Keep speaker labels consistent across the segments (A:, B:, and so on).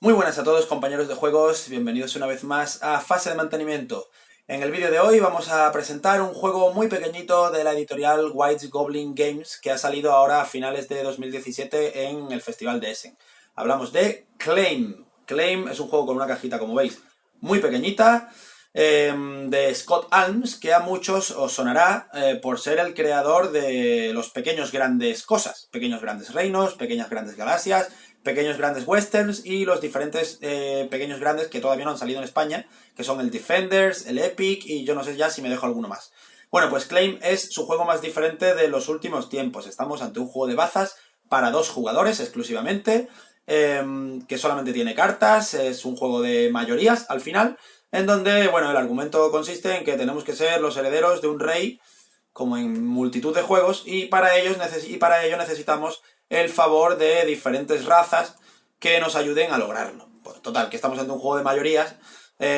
A: Muy buenas a todos, compañeros de juegos, bienvenidos una vez más a Fase de Mantenimiento. En el vídeo de hoy vamos a presentar un juego muy pequeñito de la editorial White Goblin Games que ha salido ahora a finales de 2017 en el Festival de Essen. Hablamos de Claim. Claim es un juego con una cajita, como veis, muy pequeñita, de Scott Almes, que a muchos os sonará por ser el creador de los pequeños grandes cosas, pequeños grandes reinos, pequeñas grandes galaxias, pequeños grandes westerns y los diferentes pequeños grandes que todavía no han salido en España, que son el Defenders, el Epic y yo no sé ya si me dejo alguno más. Bueno, pues Claim es su juego más diferente de los últimos tiempos. Estamos ante un juego de bazas para 2 jugadores exclusivamente, que solamente tiene cartas, es un juego de mayorías al final, en donde, bueno, el argumento consiste en que tenemos que ser los herederos de un rey, como en multitud de juegos, y para ello necesitamos el favor de diferentes razas que nos ayuden a lograrlo. Pues, total, que estamos ante un juego de mayorías,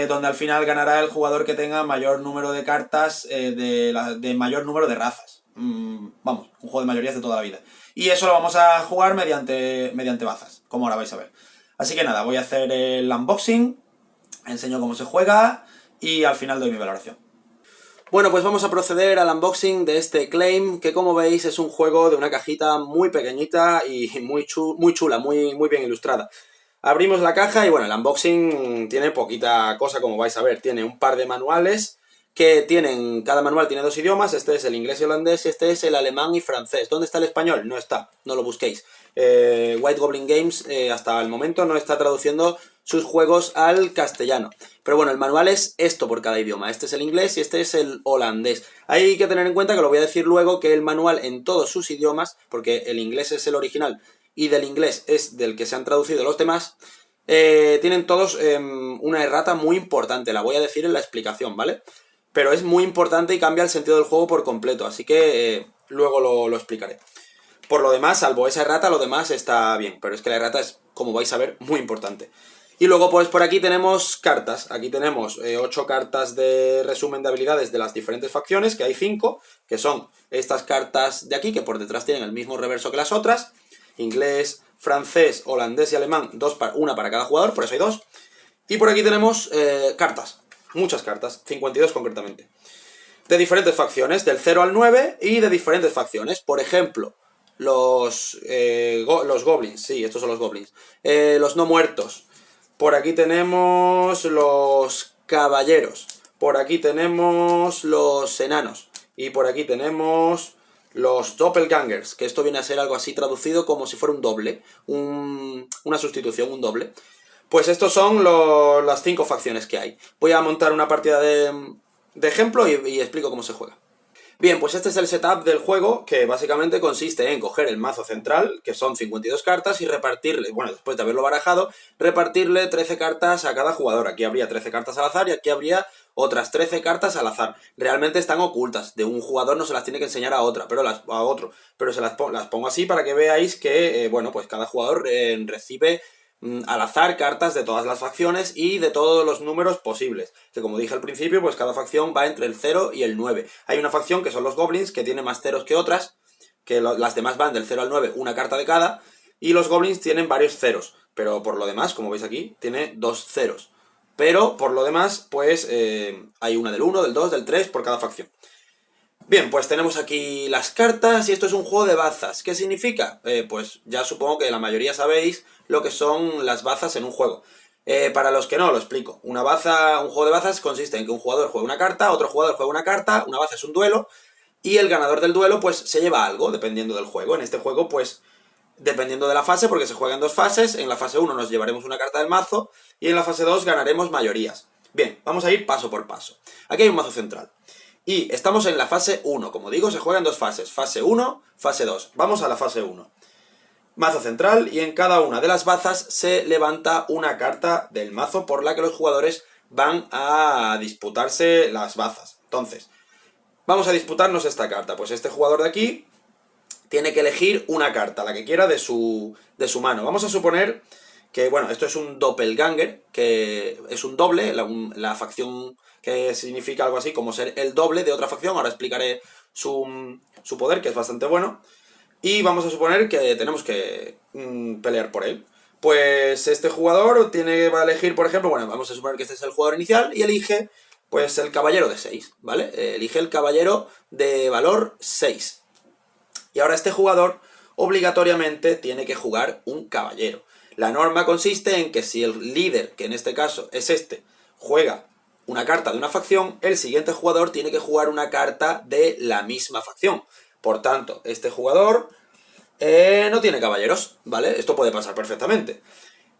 A: donde al final ganará el jugador que tenga mayor número de cartas de mayor número de razas. Vamos, un juego de mayorías de toda la vida. Y eso lo vamos a jugar mediante bazas, como ahora vais a ver. Así que nada, voy a hacer el unboxing, enseño cómo se juega y al final doy mi valoración. Bueno, pues vamos a proceder al unboxing de este Claim, que como veis es un juego de una cajita muy pequeñita y muy chula, muy bien ilustrada. Abrimos la caja y bueno, el unboxing tiene poquita cosa, como vais a ver. Tiene un par de manuales que cada manual tiene 2 idiomas. Este es el inglés y holandés y este es el alemán y francés. ¿Dónde está el español? No está, no lo busquéis. White Goblin Games hasta el momento no está traduciendo sus juegos al castellano. Pero bueno, el manual es esto por cada idioma. Este es el inglés y este es el holandés. Hay que tener en cuenta, que lo voy a decir luego, que el manual en todos sus idiomas, porque el inglés es el original y del inglés es del que se han traducido los demás, tienen todos una errata muy importante. La voy a decir en la explicación, ¿vale? Pero es muy importante y cambia el sentido del juego por completo, así que luego lo explicaré. Por lo demás, salvo esa errata, lo demás está bien, pero es que la errata es, como vais a ver, muy importante. Y luego pues por aquí tenemos cartas. Aquí tenemos 8 cartas de resumen de habilidades de las diferentes facciones, que hay 5, que son estas cartas de aquí, que por detrás tienen el mismo reverso que las otras. Inglés, francés, holandés y alemán, una para cada jugador, por eso hay 2. Y por aquí tenemos cartas, muchas cartas, 52 concretamente. De diferentes facciones, del 0 al 9 y de diferentes facciones. Por ejemplo, los goblins, sí, estos son los goblins. Los no muertos. Por aquí tenemos los caballeros. Por aquí tenemos los enanos. Y por aquí tenemos los doppelgangers, que esto viene a ser algo así traducido como si fuera un doble. Una sustitución, un doble. Pues estos son las 5 facciones que hay. Voy a montar una partida de ejemplo y explico cómo se juega. Bien, pues este es el setup del juego, que básicamente consiste en coger el mazo central, que son 52 cartas, y repartirle, bueno, después de haberlo barajado, repartirle 13 cartas a cada jugador. Aquí habría 13 cartas al azar y aquí habría otras 13 cartas al azar. Realmente están ocultas, de un jugador no se las tiene que enseñar a otro, pero se las pongo así para que veáis que, bueno, pues cada jugador recibe al azar cartas de todas las facciones y de todos los números posibles. Que como dije al principio, pues cada facción va entre el 0 y el 9. Hay una facción que son los goblins, que tiene más ceros que otras, que las demás van del 0 al 9, una carta de cada, y los goblins tienen varios ceros, pero por lo demás, como veis aquí, tiene 2 ceros. Pero por lo demás, pues hay una del 1, del 2, del 3 por cada facción. Bien, pues tenemos aquí las cartas y esto es un juego de bazas. ¿Qué significa? Pues ya supongo que la mayoría sabéis lo que son las bazas en un juego. Para los que no, lo explico. Un juego de bazas consiste en que un jugador juega una carta, otro jugador juega una carta, una baza es un duelo, y el ganador del duelo pues se lleva algo, dependiendo del juego. En este juego pues, dependiendo de la fase, porque se juega en 2 fases, en la fase 1 nos llevaremos una carta del mazo, y en la fase 2 ganaremos mayorías. Bien, vamos a ir paso por paso. Aquí hay un mazo central. Y estamos en la fase 1, como digo, se juega en 2 fases, fase 1, fase 2. Vamos a la fase 1. Mazo central, y en cada una de las bazas se levanta una carta del mazo por la que los jugadores van a disputarse las bazas. Entonces, vamos a disputarnos esta carta. Pues este jugador de aquí tiene que elegir una carta, la que quiera de su mano. Vamos a suponer que, bueno, esto es un doppelganger, que es un doble, la facción que significa algo así como ser el doble de otra facción. Ahora explicaré su poder, que es bastante bueno. Y vamos a suponer que tenemos que pelear por él. pues este jugador va a elegir, por ejemplo, bueno, vamos a suponer que este es el jugador inicial y elige pues el caballero de 6, ¿vale? Elige el caballero de valor 6. Y ahora este jugador obligatoriamente tiene que jugar un caballero. La norma consiste en que si el líder, que en este caso es este, juega una carta de una facción, el siguiente jugador tiene que jugar una carta de la misma facción. Por tanto, este jugador no tiene caballeros, ¿vale? Esto puede pasar perfectamente.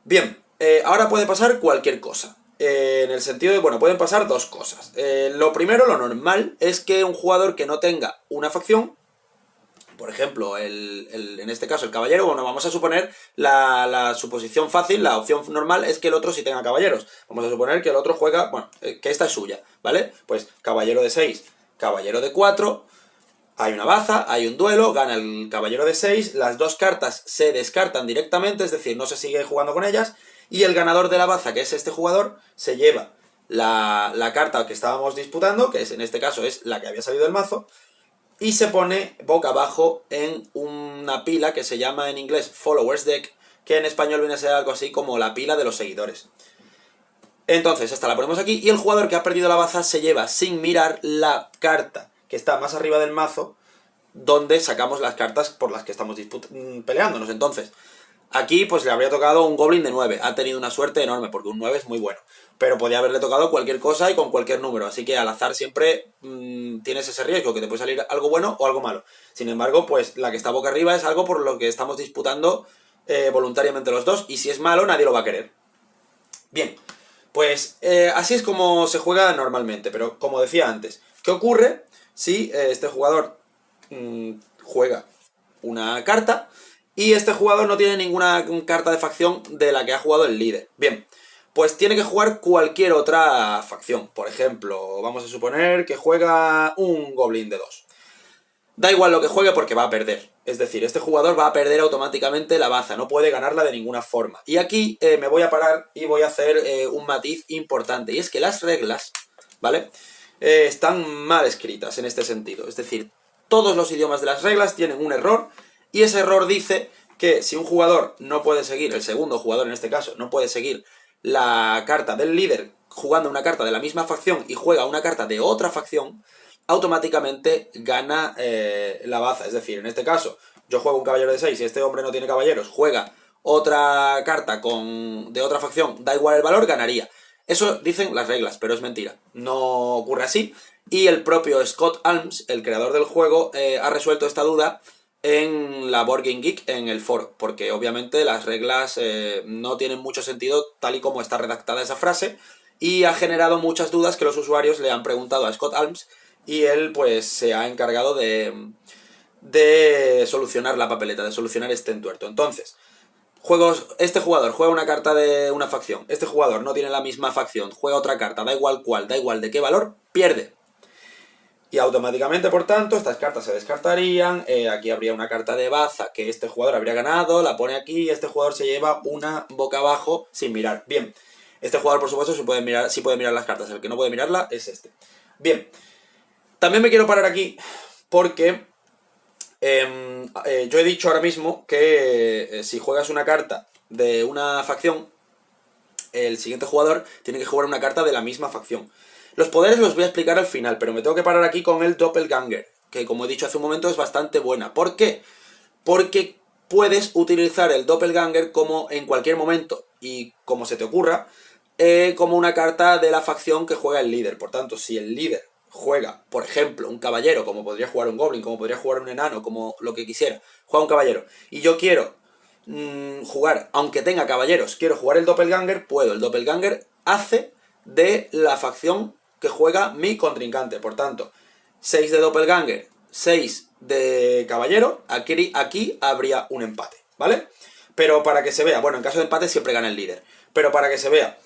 A: Bien, ahora puede pasar cualquier cosa. En el sentido de, bueno, pueden pasar dos cosas. Lo primero, lo normal, es que un jugador que no tenga una facción, por ejemplo, en este caso el caballero, bueno, vamos a suponer la suposición fácil, la opción normal es que el otro sí tenga caballeros. Vamos a suponer que el otro juega, bueno, que esta es suya, ¿vale? Pues caballero de 6, caballero de 4, hay una baza, hay un duelo, gana el caballero de 6, las dos cartas se descartan directamente, es decir, no se sigue jugando con ellas, y el ganador de la baza, que es este jugador, se lleva la carta que estábamos disputando, que es, en este caso es la que había salido del mazo, y se pone boca abajo en una pila que se llama en inglés Followers Deck, que en español viene a ser algo así como la pila de los seguidores. Entonces, esta la ponemos aquí, y el jugador que ha perdido la baza se lleva sin mirar la carta que está más arriba del mazo, donde sacamos las cartas por las que estamos peleándonos. Entonces, aquí pues le habría tocado un Goblin de 9. Ha tenido una suerte enorme, porque un 9 es muy bueno. Pero podía haberle tocado cualquier cosa y con cualquier número. Así que al azar siempre tienes ese riesgo, que te puede salir algo bueno o algo malo. Sin embargo, pues la que está boca arriba es algo por lo que estamos disputando voluntariamente los dos. Y si es malo, nadie lo va a querer. Bien, pues así es como se juega normalmente. Pero como decía antes, ¿qué ocurre si este jugador juega una carta y este jugador no tiene ninguna carta de facción de la que ha jugado el líder? Bien, pues tiene que jugar cualquier otra facción. Por ejemplo, vamos a suponer que juega un Goblin de 2. Da igual lo que juegue porque va a perder. Es decir, este jugador va a perder automáticamente la baza, no puede ganarla de ninguna forma. Y aquí me voy a parar y voy a hacer un matiz importante. Y es que las reglas, ¿vale? Están mal escritas en este sentido. Es decir, todos los idiomas de las reglas tienen un error, y ese error dice que si un jugador no puede seguir, el segundo jugador en este caso, no puede seguir la carta del líder jugando una carta de la misma facción y juega una carta de otra facción, automáticamente gana la baza. Es decir, en este caso, yo juego un caballero de 6 y este hombre no tiene caballeros, juega otra carta de otra facción, da igual el valor, ganaría. Eso dicen las reglas, pero es mentira. No ocurre así. Y el propio Scott Alms, el creador del juego, ha resuelto esta duda en la Board Game Geek, en el foro, porque obviamente las reglas no tienen mucho sentido tal y como está redactada esa frase, y ha generado muchas dudas que los usuarios le han preguntado a Scott Alms, y él pues se ha encargado de solucionar la papeleta, de solucionar este entuerto. Entonces, este jugador juega una carta de una facción, este jugador no tiene la misma facción, juega otra carta, da igual cuál, da igual de qué valor, pierde. Y automáticamente, por tanto, estas cartas se descartarían. Aquí habría una carta de baza que este jugador habría ganado, la pone aquí y este jugador se lleva una boca abajo sin mirar. Bien, este jugador por supuesto sí puede mirar las cartas, el que no puede mirarla es este. Bien, también me quiero parar aquí porque yo he dicho ahora mismo que si juegas una carta de una facción, el siguiente jugador tiene que jugar una carta de la misma facción. Los poderes los voy a explicar al final, pero me tengo que parar aquí con el Doppelganger, que como he dicho hace un momento es bastante buena. ¿Por qué? Porque puedes utilizar el Doppelganger como en cualquier momento y como se te ocurra, como una carta de la facción que juega el líder. Por tanto, si el líder juega, por ejemplo, un caballero, como podría jugar un goblin, como podría jugar un enano, como lo que quisiera, juega un caballero, y yo quiero jugar, aunque tenga caballeros, quiero jugar el Doppelganger, puedo. El Doppelganger hace de la facción que juega mi contrincante. Por tanto, 6 de Doppelganger, 6 de caballero, aquí habría un empate, ¿vale? Pero para que se vea, bueno, en caso de empate siempre gana el líder, pero para que se vea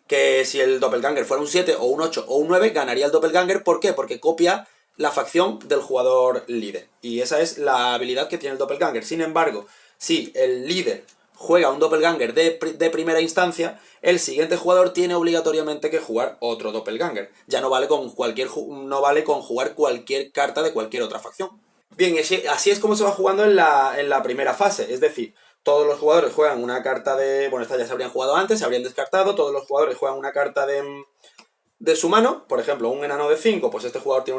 A: que si el Doppelganger fuera un 7 o un 8 o un 9, ganaría el Doppelganger. ¿Por qué? Porque copia la facción del jugador líder, y esa es la habilidad que tiene el Doppelganger. Sin embargo, si el líder juega un Doppelganger de primera instancia, el siguiente jugador tiene obligatoriamente que jugar otro Doppelganger. Ya no vale con jugar cualquier carta de cualquier otra facción. Bien, así es como se va jugando en la primera fase. Es decir, todos los jugadores juegan una carta de... Bueno, estas ya se habrían jugado antes, se habrían descartado, todos los jugadores juegan una carta de su mano, por ejemplo, un enano de 5, pues este jugador tiene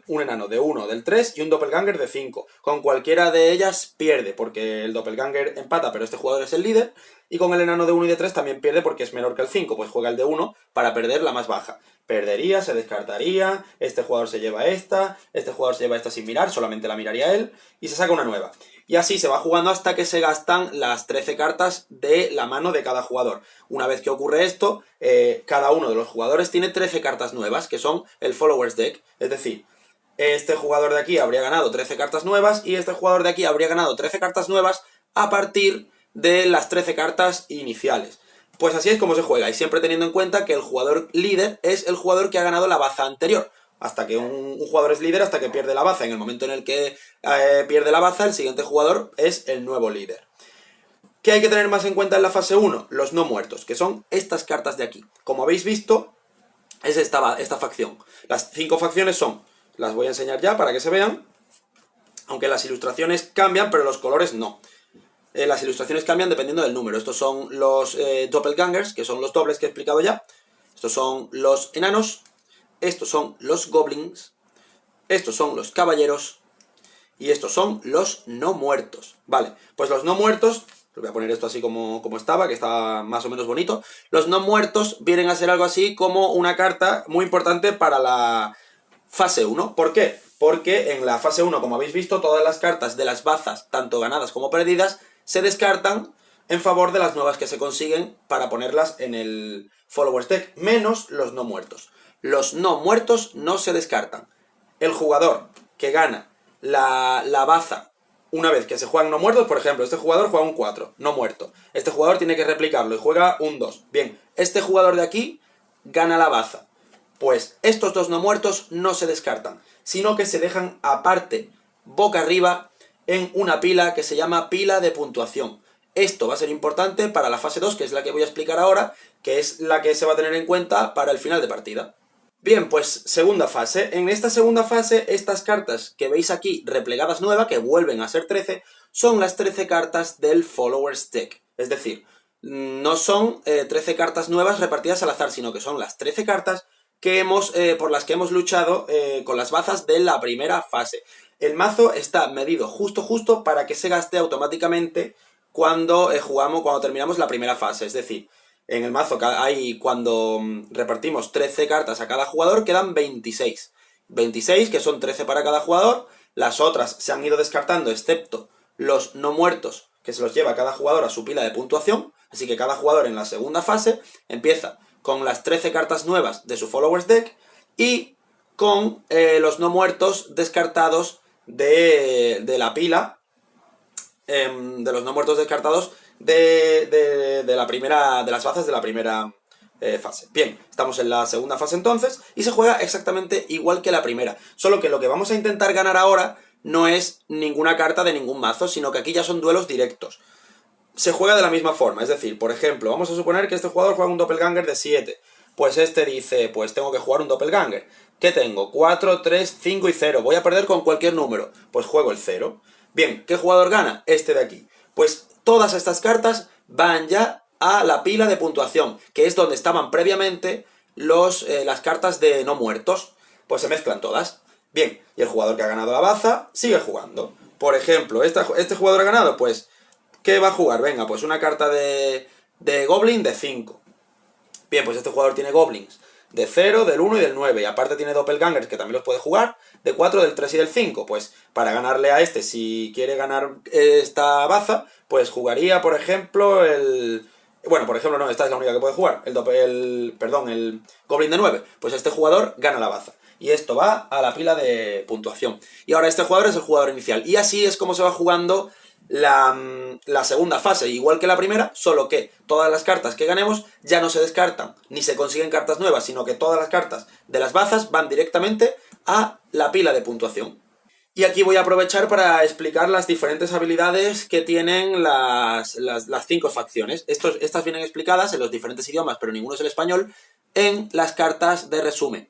A: un enano de 1, del 3 y un doppelganger de 5. Con cualquiera de ellas pierde, porque el doppelganger empata, pero este jugador es el líder. Y con el enano de 1 y de 3 también pierde porque es menor que el 5, pues juega el de 1 para perder la más baja. Perdería, se descartaría, este jugador se lleva esta, este jugador se lleva esta sin mirar, solamente la miraría él, y se saca una nueva. Y así se va jugando hasta que se gastan las 13 cartas de la mano de cada jugador. Una vez que ocurre esto, cada uno de los jugadores tiene 13 cartas nuevas, que son el Followers Deck. Es decir, este jugador de aquí habría ganado 13 cartas nuevas y este jugador de aquí habría ganado 13 cartas nuevas a partir de las 13 cartas iniciales. Pues así es como se juega, y siempre teniendo en cuenta que el jugador líder es el jugador que ha ganado la baza anterior. Hasta que un jugador es líder hasta que pierde la baza. En el momento en el que pierde la baza, el siguiente jugador es el nuevo líder. ¿Qué hay que tener más en cuenta en la fase 1? Los no muertos, que son estas cartas de aquí. Como habéis visto, es esta facción. Las 5 facciones son, las voy a enseñar ya para que se vean, aunque las ilustraciones cambian, pero los colores no. Las ilustraciones cambian dependiendo del número. Estos son los doppelgangers, que son los dobles que he explicado ya. Estos son los enanos. Estos son los goblins. Estos son los caballeros. Y estos son los no muertos. Vale, pues los no muertos, voy a poner esto así como estaba, que está más o menos bonito. Los no muertos vienen a ser algo así como una carta muy importante para la fase 1. ¿Por qué? Porque en la fase 1, como habéis visto, todas las cartas de las bazas, tanto ganadas como perdidas, se descartan en favor de las nuevas que se consiguen para ponerlas en el Followers Deck, menos los no muertos. Los no muertos no se descartan. El jugador que gana la baza una vez que se juegan no muertos, por ejemplo, este jugador juega un 4, no muerto. Este jugador tiene que replicarlo y juega un 2. Bien, este jugador de aquí gana la baza. Pues estos dos no muertos no se descartan, sino que se dejan aparte, boca arriba, en una pila que se llama pila de puntuación. Esto va a ser importante para la fase 2, que es la que voy a explicar ahora, que es la que se va a tener en cuenta para el final de partida. Bien, pues segunda fase. En esta segunda fase, estas cartas que veis aquí replegadas nuevas, que vuelven a ser 13, son las 13 cartas del Followers Deck. Es decir, no son 13 cartas nuevas repartidas al azar, sino que son las 13 cartas que por las que hemos luchado con las bazas de la primera fase. El mazo está medido justo para que se gaste automáticamente cuando terminamos la primera fase. Es decir, en el mazo cuando repartimos 13 cartas a cada jugador, quedan 26. 26, que son 13 para cada jugador. Las otras se han ido descartando, excepto los no muertos, que se los lleva cada jugador a su pila de puntuación. Así que cada jugador en la segunda fase empieza con las 13 cartas nuevas de su Followers Deck y con los no muertos descartados de la pila, de los no muertos descartados de las bazas de la primera fase. Bien, estamos en la segunda fase entonces, y se juega exactamente igual que la primera, solo que lo que vamos a intentar ganar ahora no es ninguna carta de ningún mazo, sino que aquí ya son duelos directos. Se juega de la misma forma, es decir, por ejemplo, vamos a suponer que este jugador juega un doppelganger de 7, pues este dice, pues tengo que jugar un doppelganger. ¿Qué tengo? 4, 3, 5 y 0, voy a perder con cualquier número, pues juego el 0. Bien, ¿qué jugador gana? Este de aquí. Pues todas estas cartas van ya a la pila de puntuación, que es donde estaban previamente las cartas de no muertos. Pues se mezclan todas. Bien, y el jugador que ha ganado la baza sigue jugando. Por ejemplo, este jugador ha ganado, pues, ¿qué va a jugar? Venga, pues una carta de Goblin de 5. Bien, pues este jugador tiene Goblins de 0, del 1 y del 9. Y aparte tiene Doppelgangers, que también los puede jugar, de 4, del 3 y del 5. Pues para ganarle a este, si quiere ganar esta baza, pues jugaría, por ejemplo, Bueno, por ejemplo, no, esta es la única que puede jugar. El Goblin de 9. Pues este jugador gana la baza. Y esto va a la pila de puntuación. Y ahora este jugador es el jugador inicial. Y así es como se va jugando la segunda fase, igual que la primera, solo que todas las cartas que ganemos ya no se descartan, ni se consiguen cartas nuevas, sino que todas las cartas de las bazas van directamente a la pila de puntuación. Y aquí voy a aprovechar para explicar las diferentes habilidades que tienen las 5 facciones. Estas vienen explicadas en los diferentes idiomas, pero ninguno es el español, en las cartas de resumen.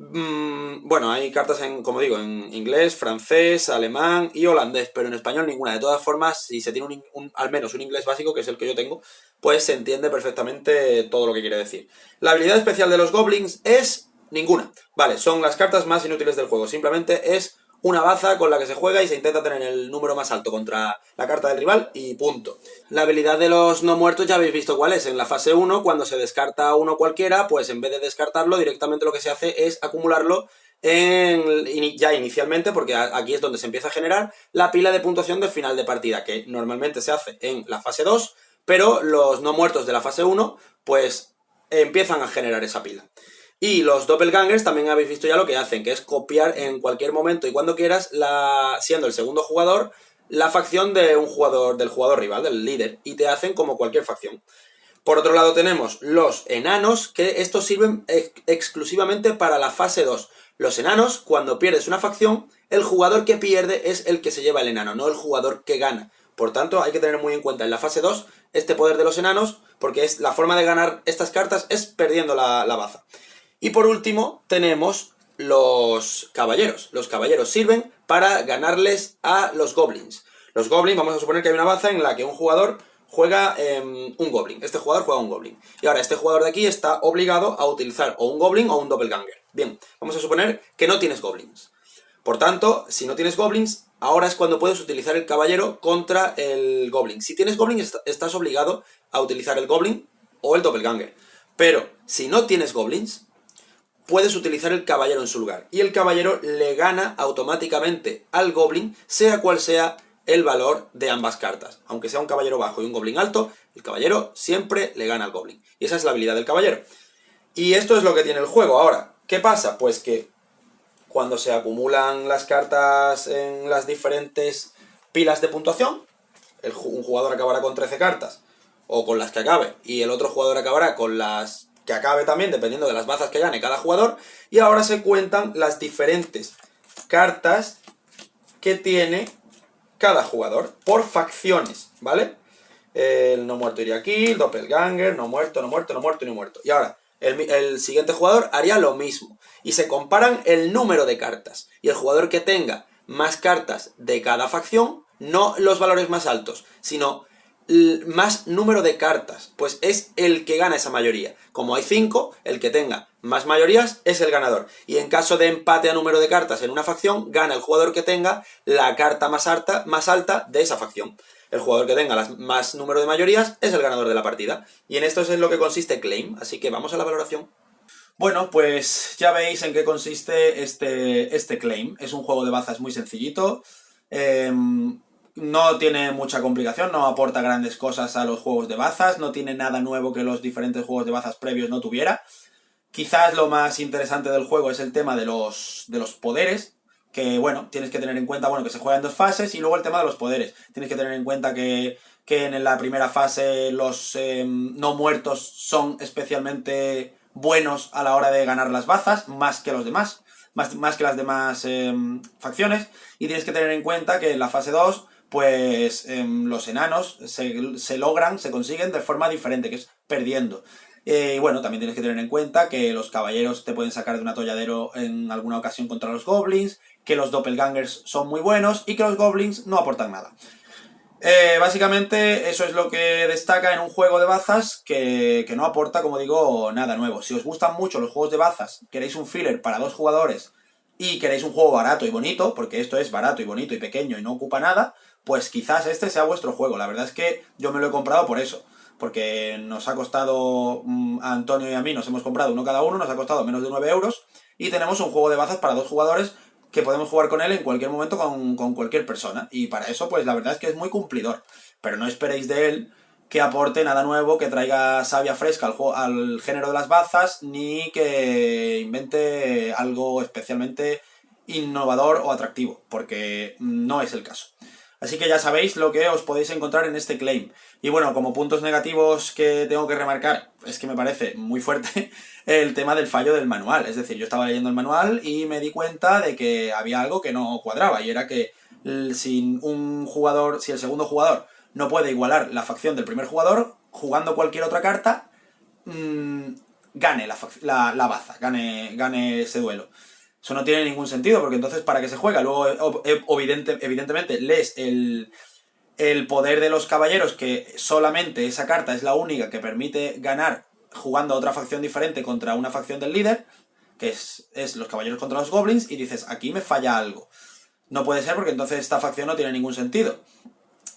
A: Bueno, hay cartas como digo, en inglés, francés, alemán y holandés, pero en español ninguna. De todas formas, si se tiene al menos un inglés básico, que es el que yo tengo, pues se entiende perfectamente todo lo que quiere decir. La habilidad especial de los goblins es ninguna. Vale, son las cartas más inútiles del juego. Simplemente es una baza con la que se juega y se intenta tener el número más alto contra la carta del rival y punto. La habilidad de los no muertos ya habéis visto cuál es. En la fase 1, cuando se descarta uno cualquiera, pues en vez de descartarlo, directamente lo que se hace es acumularlo ya inicialmente, porque aquí es donde se empieza a generar la pila de puntuación del final de partida, que normalmente se hace en la fase 2, pero los no muertos de la fase 1, pues empiezan a generar esa pila. Y los doppelgangers también habéis visto ya lo que hacen, que es copiar en cualquier momento y cuando quieras, siendo el segundo jugador, la facción de del jugador rival, del líder, y te hacen como cualquier facción. Por otro lado tenemos los enanos, que estos sirven exclusivamente para la fase 2. Los enanos, cuando pierdes una facción, el jugador que pierde es el que se lleva el enano, no el jugador que gana. Por tanto, hay que tener muy en cuenta en la fase 2 este poder de los enanos, porque es la forma de ganar estas cartas es perdiendo la baza. Y por último, tenemos los caballeros. Los caballeros sirven para ganarles a los goblins. Los goblins, vamos a suponer que hay una baza en la que un jugador juega un goblin. Este jugador juega un goblin. Y ahora este jugador de aquí está obligado a utilizar o un goblin o un doppelganger. Bien, vamos a suponer que no tienes goblins. Por tanto, si no tienes goblins, ahora es cuando puedes utilizar el caballero contra el goblin. Si tienes goblin, estás obligado a utilizar el goblin o el doppelganger. Pero si no tienes goblins, puedes utilizar el caballero en su lugar. Y el caballero le gana automáticamente al goblin, sea cual sea el valor de ambas cartas. Aunque sea un caballero bajo y un goblin alto, el caballero siempre le gana al goblin. Y esa es la habilidad del caballero. Y esto es lo que tiene el juego. Ahora, ¿qué pasa? Pues que cuando se acumulan las cartas en las diferentes pilas de puntuación, un jugador acabará con 13 cartas, o con las que acabe, y el otro jugador acabará con las que acabe también, dependiendo de las bazas que gane cada jugador, y ahora se cuentan las diferentes cartas que tiene cada jugador por facciones, ¿vale? El no muerto iría aquí, el doppelganger, no muerto, no muerto, no muerto y no muerto. Y ahora, el siguiente jugador haría lo mismo. Y se comparan el número de cartas. Y el jugador que tenga más cartas de cada facción, no los valores más altos, sino más número de cartas, pues es el que gana esa mayoría. Como hay 5, el que tenga más mayorías es el ganador. Y en caso de empate a número de cartas en una facción, gana el jugador que tenga la carta más alta de esa facción. El jugador que tenga más número de mayorías es el ganador de la partida. Y en esto es en lo que consiste Claim, así que vamos a la valoración. Bueno, pues ya veis en qué consiste este Claim. Es un juego de bazas muy sencillito. No tiene mucha complicación, no aporta grandes cosas a los juegos de bazas, no tiene nada nuevo que los diferentes juegos de bazas previos no tuviera. Quizás lo más interesante del juego es el tema de los poderes, que bueno, tienes que tener en cuenta, bueno, que se juega en 2 fases, y luego el tema de los poderes. Tienes que tener en cuenta que en la primera fase los no muertos son especialmente buenos a la hora de ganar las bazas, más que los demás, más que las demás facciones, y tienes que tener en cuenta que en la fase 2 pues los enanos se consiguen de forma diferente, que es perdiendo. Y bueno, también tienes que tener en cuenta que los caballeros te pueden sacar de un atolladero en alguna ocasión contra los goblins, que los doppelgangers son muy buenos y que los goblins no aportan nada. Básicamente eso es lo que destaca en un juego de bazas que no aporta, como digo, nada nuevo. Si os gustan mucho los juegos de bazas, queréis un filler para 2 jugadores y queréis un juego barato y bonito, porque esto es barato y bonito y pequeño y no ocupa nada, pues quizás este sea vuestro juego. La verdad es que yo me lo he comprado por eso, porque nos ha costado, a Antonio y a mí nos hemos comprado uno cada uno, nos ha costado menos de 9 euros y tenemos un juego de bazas para 2 jugadores que podemos jugar con él en cualquier momento con cualquier persona. Y para eso, pues la verdad es que es muy cumplidor. Pero no esperéis de él que aporte nada nuevo, que traiga savia fresca al género de las bazas, ni que invente algo especialmente innovador o atractivo, porque no es el caso. Así que ya sabéis lo que os podéis encontrar en este claim. Y bueno, como puntos negativos que tengo que remarcar, es que me parece muy fuerte el tema del fallo del manual. Es decir, yo estaba leyendo el manual y me di cuenta de que había algo que no cuadraba, y era que si el segundo jugador no puede igualar la facción del primer jugador, jugando cualquier otra carta, gane la baza, gane ese duelo. Eso no tiene ningún sentido, porque entonces ¿para qué se juega? Luego, evidentemente, lees el poder de los caballeros, que solamente esa carta es la única que permite ganar jugando a otra facción diferente contra una facción del líder, que es los caballeros contra los goblins, y dices, aquí me falla algo. No puede ser, porque entonces esta facción no tiene ningún sentido.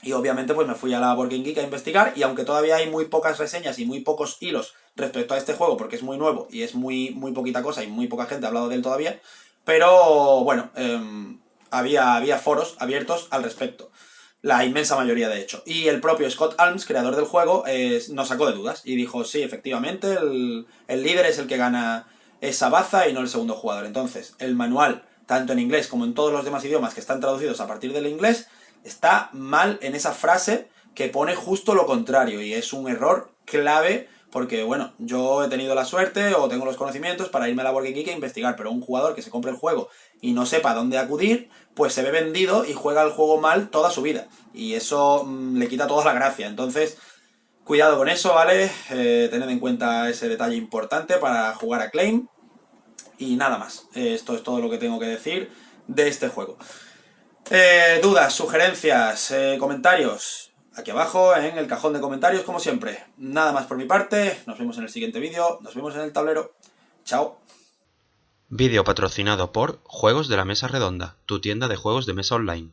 A: Y obviamente pues me fui a la Board Game Geek a investigar, y aunque todavía hay muy pocas reseñas y muy pocos hilos respecto a este juego, porque es muy nuevo y es muy poquita cosa y muy poca gente ha hablado de él todavía, pero bueno, había foros abiertos al respecto. La inmensa mayoría, de hecho. Y el propio Scott Alms, creador del juego, nos sacó de dudas y dijo, sí, efectivamente, el líder es el que gana esa baza y no el segundo jugador. Entonces, el manual, tanto en inglés como en todos los demás idiomas que están traducidos a partir del inglés, está mal en esa frase que pone justo lo contrario, y es un error clave, porque bueno, yo he tenido la suerte o tengo los conocimientos para irme a la Board Game Geek a investigar, pero un jugador que se compre el juego y no sepa dónde acudir, pues se ve vendido y juega el juego mal toda su vida, y eso le quita toda la gracia. Entonces, cuidado con eso, ¿vale? Tened en cuenta ese detalle importante para jugar a Claim. Y nada más, esto es todo lo que tengo que decir de este juego. Dudas, sugerencias, comentarios, aquí abajo en el cajón de comentarios, como siempre. Nada más por mi parte, nos vemos en el siguiente vídeo, nos vemos en el tablero. Chao.
B: Vídeo patrocinado por Juegos de la Mesa Redonda, tu tienda de juegos de mesa online.